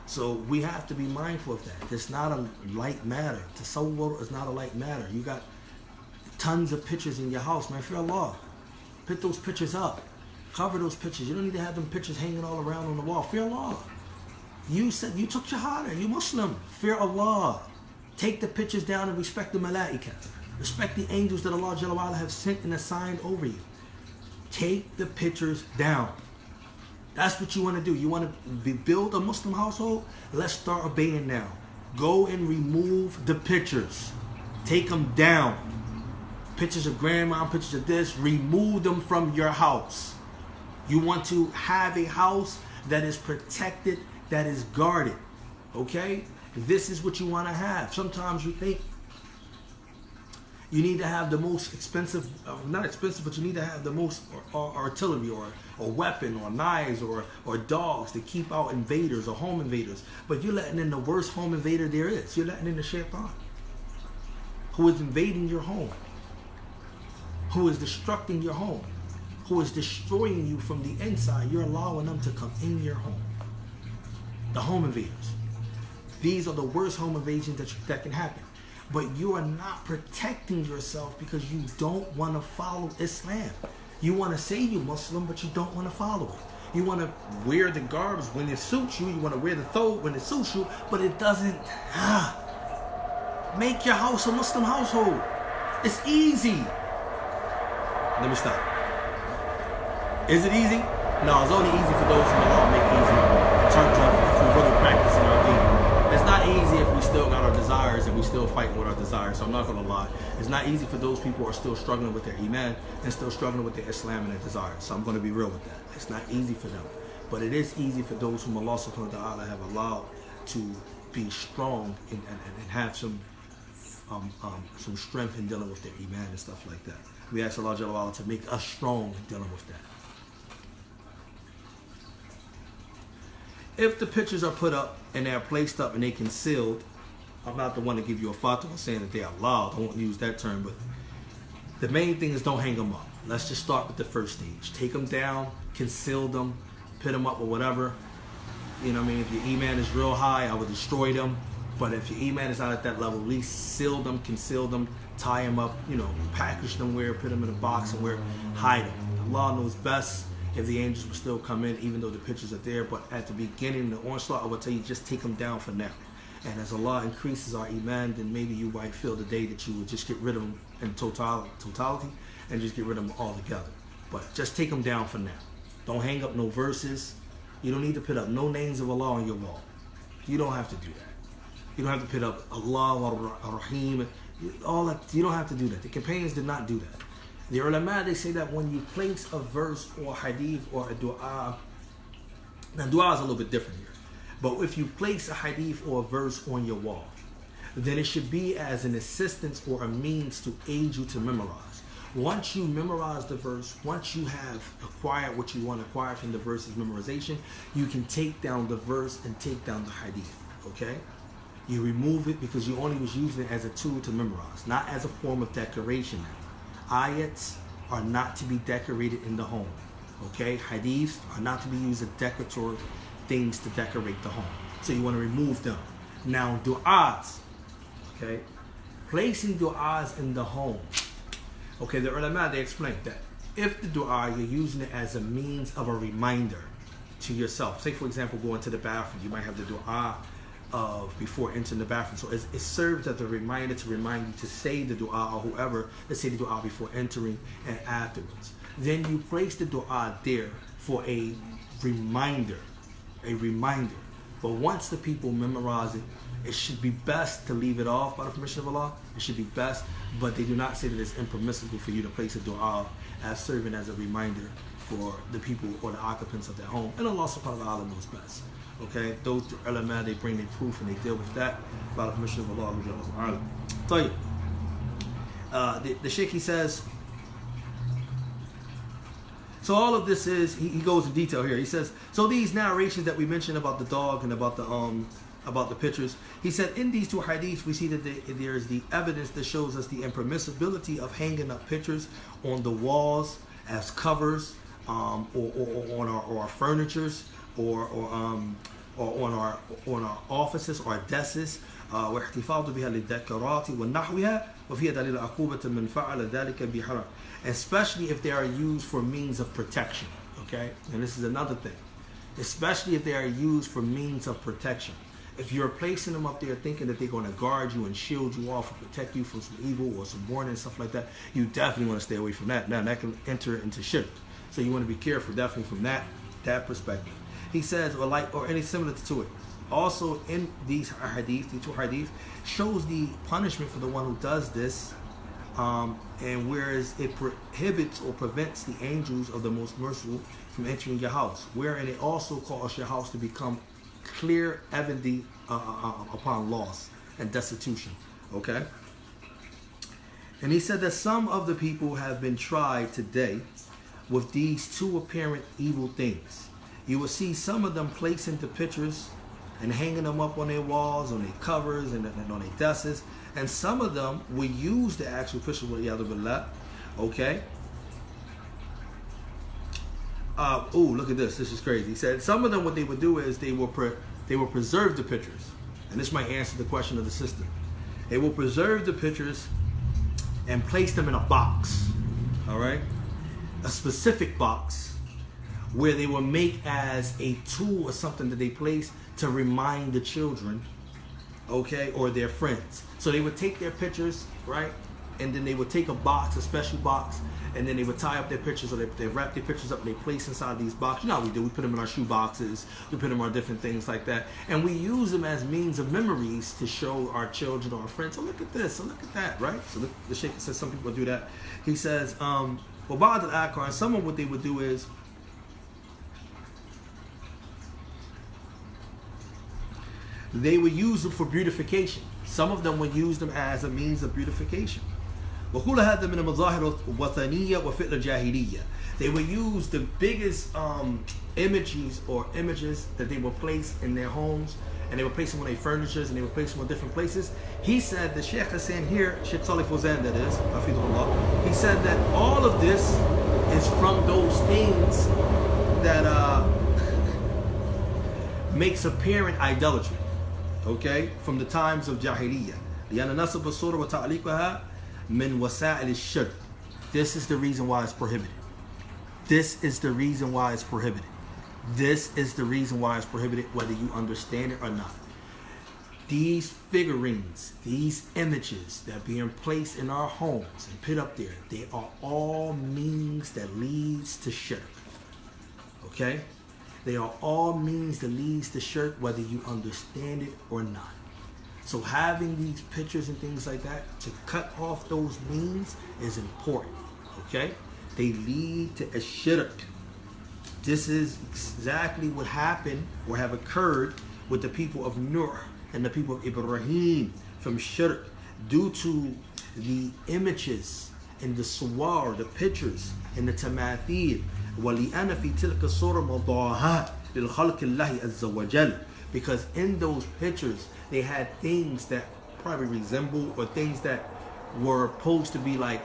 So we have to be mindful of that. It's not a light matter. Tasawwur is not a light matter. You got tons of pictures in your house, man. Fear Allah. Put those pictures up. Cover those pictures. You don't need to have them pictures hanging all around on the wall. Fear Allah. You said you took Shahada. You Muslim. Fear Allah. Take the pictures down and respect the Malaika. Respect the angels that Allah Jalla wa'ala have sent and assigned over you. Take the pictures down. That's what you want to do. You want to build a Muslim household? Let's start obeying now. Go and remove the pictures. Take them down. Pictures of grandma, pictures of this. Remove them from your house. You want to have a house that is protected, that is guarded. Okay? This is what you want to have. Sometimes you think you need to have the most expensive, not expensive, but you need to have the most artillery or weapon or knives or dogs to keep out invaders or home invaders. But you're letting in the worst home invader there is. You're letting in the shaitan, who is invading your home, who is destructing your home, who is destroying you from the inside. You're allowing them to come in your home. The home invaders. These are the worst home invasions that can happen. But you are not protecting yourself because you don't want to follow Islam. You want to say you're Muslim, but you don't want to follow it. You want to wear the garbs when it suits you. You want to wear the thobe when it suits you, but it doesn't. Make your house a Muslim household. It's easy. Let me stop. Is it easy? No, it's only easy for those who Allah make easy in terms of if we really practicing our deen. It's not easy if we still got our desires and we still fighting with our desires. So I'm not going to lie. It's not easy for those people who are still struggling with their iman and still struggling with their Islam and their desires. So I'm going to be real with that. It's not easy for them. But it is easy for those whom Allah subhanahu wa ta'ala have allowed to be strong and have some strength in dealing with their iman and stuff like that. We ask Allah Jalla wa'ala to make us strong in dealing with that. If the pictures are put up and they're placed up and they're concealed, I'm not the one to give you a fatwa saying that they are allowed. I won't use that term, but the main thing is don't hang them up. Let's just start with the first stage. Take them down, conceal them, put them up or whatever. You know what I mean? If your iman is real high, I would destroy them. But if your iman is not at that level, at least seal them, conceal them, tie them up, package them where, put them in a box and where, hide them. Allah knows best. If the angels will still come in, even though the pictures are there. But at the beginning, the onslaught, I would tell you, just take them down for now. And as Allah increases our iman, then maybe you might feel the day that you would just get rid of them in totality and just get rid of them altogether. But just take them down for now. Don't hang up no verses. You don't need to put up no names of Allah on your wall. You don't have to do that. You don't have to put up Allah, Ar-Rahim, all that. You don't have to do that. The companions did not do that. The ulama, they say that when you place a verse or a hadith or a dua, now dua is a little bit different here, but if you place a hadith or a verse on your wall, then it should be as an assistance or a means to aid you to memorize. Once you memorize the verse, once you have acquired what you want to acquire from the verse's memorization, you can take down the verse and take down the hadith, okay? You remove it because you only was using it as a tool to memorize, not as a form of decoration now. Ayats are not to be decorated in the home. Okay? Hadiths are not to be used as decorative things to decorate the home. So you want to remove them. Now, du'as. Okay? Placing du'as in the home. Okay, the ulama, they explained that if the du'a, you're using it as a means of a reminder to yourself. Say, for example, going to the bathroom. You might have the du'a of before entering the bathroom. So it serves as a reminder to remind you to say the dua or whoever, let's say the dua before entering and afterwards. Then you place the dua there for a reminder. But once the people memorize it, it should be best to leave it off by the permission of Allah. It should be best, but they do not say that it's impermissible for you to place a dua as serving as a reminder for the people or the occupants of their home. And Allah subhanahu wa ta'ala knows best. Okay, those ulama, they bring their proof and they deal with that by the permission of Allah. Tell you, the Sheikh, he says, So all of this is, he goes in detail here. He says, so these narrations that we mentioned about the dog and about the pictures, he said in these two hadiths we see that there is the evidence that shows us the impermissibility of hanging up pictures on the walls as covers, or on our furnitures, or on our offices or desks. واحتفاظ بها للذكرات ونحوها وفيها دليل عقوبة من فعل ذلك بحرام, especially if they are used for means of protection. Okay, and this is another thing, especially if they are used for means of protection. If you're placing them up there thinking that they're going to guard you and shield you off and protect you from some evil or some warning and stuff like that, you definitely want to stay away from that. Now that can enter into shirk, so you want to be careful definitely from that perspective. He says, or any similar to it. Also in these hadiths, the two hadiths, shows the punishment for the one who does this, and whereas it prohibits or prevents the angels of the most merciful from entering your house, wherein it also causes your house to become clear evidence upon loss and destitution. Okay, and he said that some of the people have been tried today with these two apparent evil things. You will see some of them placing the pictures and hanging them up on their walls, on their covers, and on their desks. And some of them will use the actual pictures with the other billah. Okay. Look at this. This is crazy. He said some of them, what they would do is they will preserve the pictures. And this might answer the question of the sister. They will preserve the pictures and place them in a box. All right, a specific box, where they will make as a tool or something that they place to remind the children, okay, or their friends. So they would take their pictures, right, and then they would take a box, a special box, and then they would tie up their pictures, or they wrap their pictures up and they place inside these boxes. You know how we do, we put them in our shoe boxes, we put them on different things like that, and we use them as means of memories to show our children or our friends, oh look at this, oh look at that, right? So the Shaykh says some people do that. He says, well, ba'd al-akar, and some of what they would do is, they would use them for beautification. Some of them would use them as a means of beautification. They would use the biggest images that they would place in their homes, and they would place them on their furnitures, and they would place them on different places. He said, the Sheikh is saying here, Sheikh Salih Fawzan that is, Hafidhullah, he said that all of this is from those things that makes apparent idolatry. Okay, from the times of Jahiliyyah. This is the reason why it's prohibited. This is the reason why it's prohibited. This is the reason why it's prohibited, whether you understand it or not. These figurines, these images that are being placed in our homes and put up there, they are all means that leads to shirk. Okay? They are all means that leads to shirk, whether you understand it or not. So having these pictures and things like that to cut off those means is important. Okay? They lead to a shirk. This is exactly what happened or have occurred with the people of Nuh and the people of Ibrahim from shirk, due to the images and the suwar, the pictures and the tamathil. وَلِأَنَ فِي تِلْكَ الصُّورَ مَضَاهَاتٍ لِلْخَلْقِ اللَّهِ عَزَّ وَجَلَّ, because in those pictures they had things that probably resemble, or things that were supposed to be like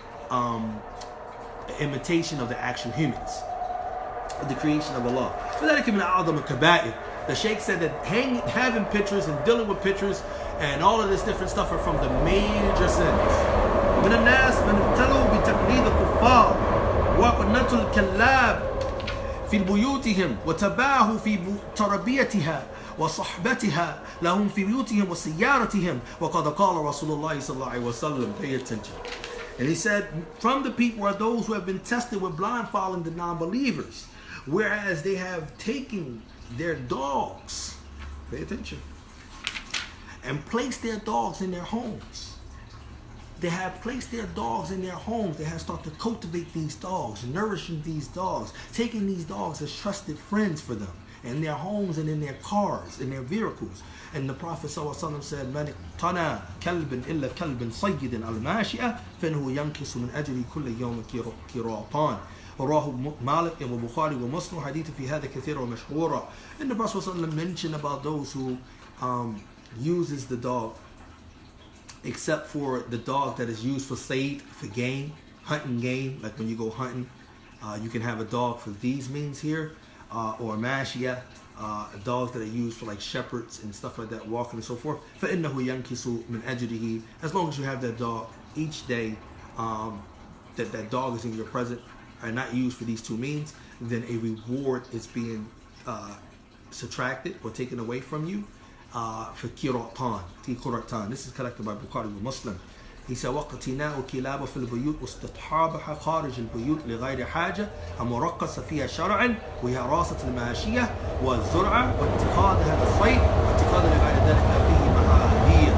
imitation of the actual humans, the creation of Allah. The Sheikh said that having pictures and dealing with pictures and all of this different stuff are from the major sins. من الناس من ابتلوا بتقليد الكفار وقنة الكلاب في بيوتهم وتباهوا في تربيتها وصحبتها لهم في بيوتهم وسيارتهم وقد قال رسول الله صلى الله عليه وسلم. Pay attention. And he said, from the people are those who have been tested with blindfolding the non-believers, whereas they have taken their dogs, pay attention, and placed their dogs in their homes. They have placed their dogs in their homes. They have started to cultivate these dogs, nourishing these dogs, taking these dogs as trusted friends for them in their homes and in their cars, in their vehicles. And the Prophet ﷺ said, "Man iqtana kalban illa kalban sayyidin al-mashi'a, فإنه ينقص من أجل كل يوم قيراطان." ورواه مالك وبخاري ومسلم حديث في هذا كثير ومشهورا. And the Prophet ﷺ mentioned about those who uses the dog, except for the dog that is used for sayd, for game, hunting game, like when you go hunting, you can have a dog for these means here, or mashia, dogs that are used for like shepherds and stuff like that, walking and so forth. فإنه ينكس من أجره. As long as you have that dog each day, that dog is in your present, are not used for these two means, then a reward is being subtracted or taken away from you for kiratan. This is collected by Bukhari and Muslim. He said, وَقْتِنَاءُ كِلَابَ فِي الْبُيُوتِ وَاسْتِطْحَابَهَا خَارِجِ الْبُيُوتِ لِغَيْرِ حَاجَةٍ المرقصة فيها شرعا وهي راسة الماشية والزرعة واتخاذها للصيد واتخاذ لغير ذلك فيه محاذير.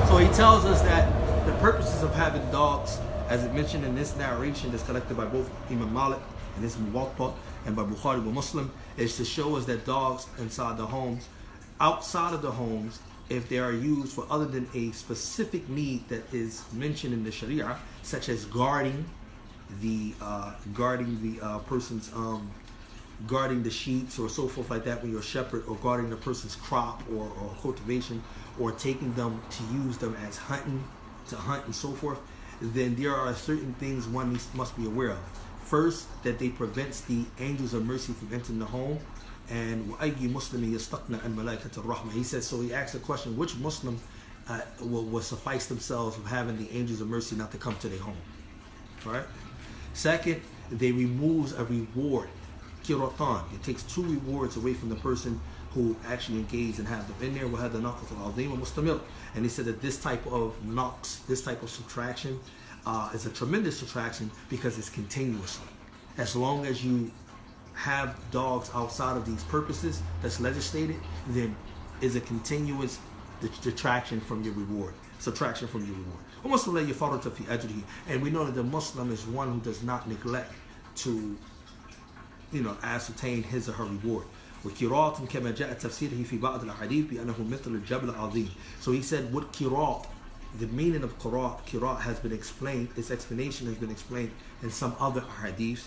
So he tells us that the purposes of having dogs, as it mentioned in this narration that's collected by both Imam Malik and this Muwatta and by Bukhari and Muslim, is to show us that dogs inside the homes, outside of the homes, if they are used for other than a specific need that is mentioned in the Sharia, such as guarding the person's guarding the sheep or so forth like that when you're a shepherd, or guarding the person's crop or cultivation, or taking them to use them as to hunt and so forth, then there are certain things one must be aware of. First, that they prevents the angels of mercy from entering the home. And he says, so he asks a question, which Muslim will suffice themselves of having the angels of mercy not to come to their home? Right? Second, they removes a reward, kiratan. It takes two rewards away from the person who actually engaged and have them in there. And he said that this type of naqs, this type of subtraction, is a tremendous subtraction because it's continuously. As long as you have dogs outside of these purposes that's legislated, then is a continuous detraction from your reward, subtraction from your reward. And we know that the Muslim is one who does not neglect to, ascertain his or her reward. كما جاء تفسيره في بعض الأحاديث بأنه مثل الجبل العظيم. So he said, what kirat, the meaning of kirat has been explained, its explanation has been explained in some other hadiths.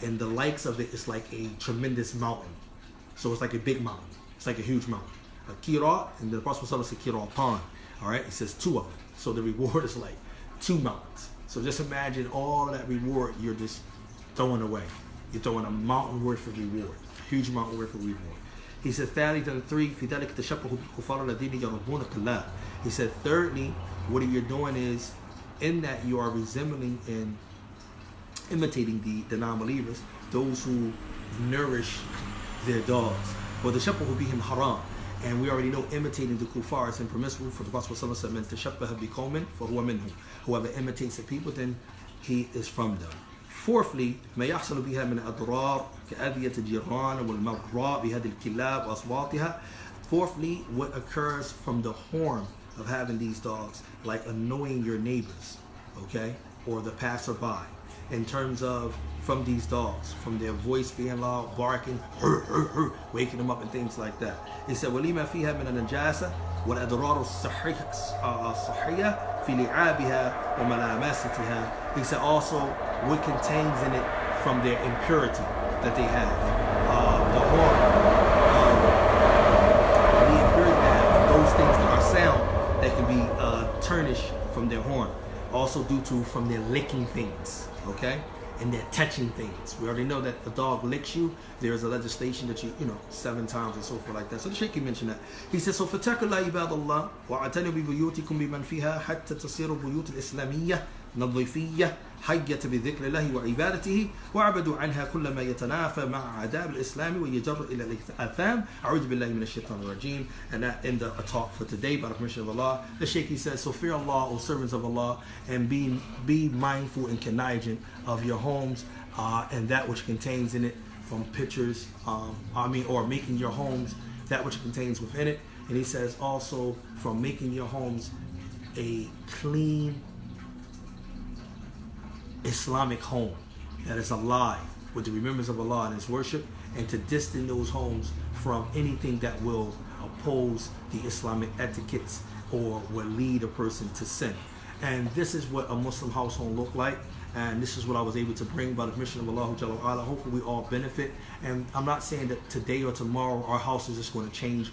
And the likes of it is like a tremendous mountain. So it's like a big mountain. It's like a huge mountain. A kirat, and the Prophet said kiratan. Alright, he says two of them. So the reward is like two mountains. So just imagine all that reward you're just throwing away. You're throwing a mountain worth of reward. A huge mountain worth of reward. He said, he said, thirdly, what you're doing is, in that you are resembling and imitating the non-believers, those who nourish their dogs. Well, the shabbah will be him haram. And we already know imitating the kuffar is impermissible, for the Prophet said, "Man tashabbaha biqawmin fahuwa minhum." Whoever imitates the people, then he is from them. Fourthly, ما يحصل بها من أضرار كأذية الجيران والمضراء بهذه الكلاب وأصواتها. Fourthly, what occurs from the harm of having these dogs, like annoying your neighbors, okay, or the passerby, in terms of from these dogs, from their voice being loud, barking, waking them up and things like that. He said, وَلِمَا فِيهَا مِنَ النَّجَاسَةِ وَالْأَضْرَارُ الصَّحِّيَّةِ فِي لِعَابِهَا وَمَلَامَسَتِهَا. He said also what contains in it from their impurity that they have, the harm, the impurity they have, those things that are sound that can be tarnished from their horn. Also due to from their licking things, okay? And they're touching things. We already know that a dog licks you. There's a legislation that you 7 times and so forth like that. So the Shaykh mentioned that. He says, so فَاتَّقُوا اللَّهَ عِبَادَ اللَّهِ وَاعْتَنُوا بِبُيُوتِكُمْ بِمَنْ فِيهَا حَتَّى تَصِيرُ الْبُيُوتُ الْإِسْلَامِيَّةِ النظيفية حية بذكر الله وعبادته وعبدوا عنها كل ما يتنافى مع آداب الإسلام ويجر إلى الآثام. أعوذ بالله من الشيطان الرجيم. And that end a talk for today by the permission of Allah. The Shaykh, he says, so fear Allah, O servants of Allah, and be mindful and conniving of your homes and that which contains in it from pictures, or making your homes that which contains within it. And he says also from making your homes a clean Islamic home that is alive with the remembrance of Allah and His worship, and to distance those homes from anything that will oppose the Islamic etiquettes or will lead a person to sin. And this is what a Muslim household looked like. And this is what I was able to bring by the permission of Allah Jalla wa Ala. Hopefully we all benefit. And I'm not saying that today or tomorrow our house is just going to change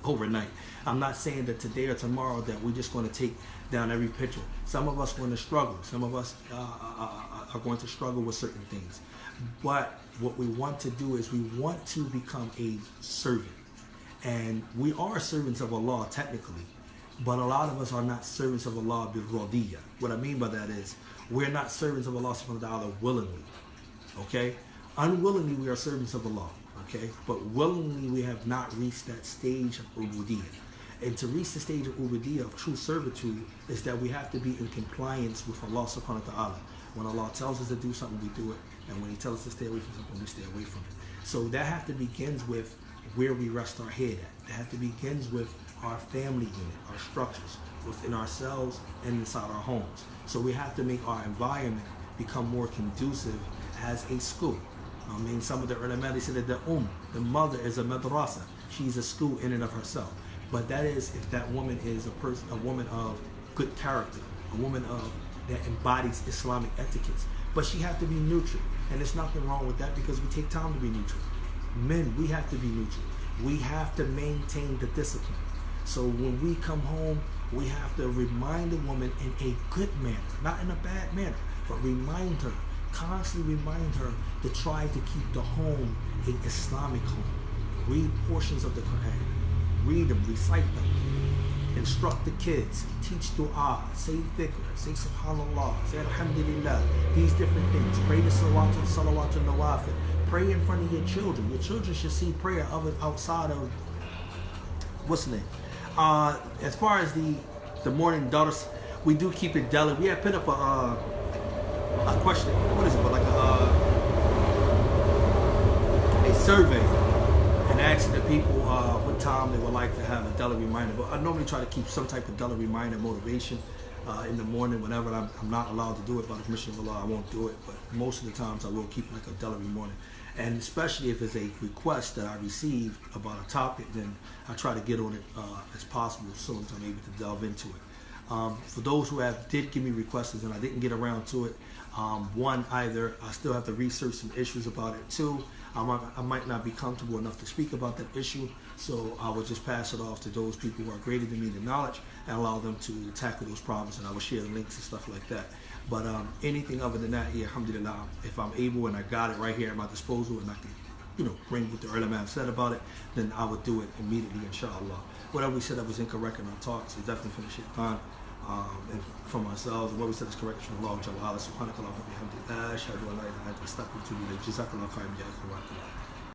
overnight. I'm not saying that today or tomorrow that we're just going to take down every picture. Some of us are going to struggle. Some of us are going to struggle with certain things. But what we want to do is we want to become a servant. And we are servants of Allah technically. But a lot of us are not servants of Allah bil-radiyya. What I mean by that is, we're not servants of Allah subhanahu wa ta'ala willingly. Okay? Unwillingly we are servants of Allah. Okay? But willingly we have not reached that stage of ubudiyyah. And to reach the stage of ubudiyyah, of true servitude, is that we have to be in compliance with Allah subhanahu wa ta'ala. When Allah tells us to do something, we do it. And when He tells us to stay away from something, we stay away from it. So that have to begins with where we rest our head at. That have to begins with our family unit, our structures, within ourselves and inside our homes. So we have to make our environment become more conducive as a school. I mean, some of the ulama, they said that the mother is a madrasa. She's a school in and of herself. But that is if that woman is a woman of good character, a woman that embodies Islamic etiquettes. But she has to be neutral. And there's nothing wrong with that because we take time to be neutral. Men, we have to be neutral. We have to maintain the discipline. So when we come home, we have to remind the woman in a good manner, not in a bad manner, but remind her, constantly remind her to try to keep the home an Islamic home. Read portions of the Quran, read them, recite them, instruct the kids, teach dua, say dhikr, say subhanallah, say alhamdulillah, these different things. Pray the salawat nawafil. Pray in front of your children. Your children should see prayer of it outside of, what's the name? As far as the morning daughters, we do keep it daily. We have put up a question. What is it? But like a survey, and asking the people what time they would like to have a daily reminder. But I normally try to keep some type of daily reminder, motivation in the morning. Whenever I'm not allowed to do it by the permission of Allah, I won't do it. But most of the times I will keep like a daily morning. And especially if it's a request that I receive about a topic, then I try to get on it as possible as soon as I'm able to delve into it. For those who did give me requests and I didn't get around to it, one, either I still have to research some issues about it. Two, I might not be comfortable enough to speak about that issue, so I will just pass it off to those people who are greater than me in knowledge and allow them to tackle those problems, and I will share the links and stuff like that. But anything other than that, yeah, alhamdulillah, if I'm able and I got it right here at my disposal and I can, bring what the ulama have said about it, then I would do it immediately, inshallah. Whatever we said that was incorrect in our talks is definitely from the shaitan and from ourselves. And what we said is correct is from Allah Jalla wa Ala. Subhanakallah wa bihamdika. Ashhadu an la ilaha illa anta astaghfiruka wa atubu ilayk. Jazakallahu khairan.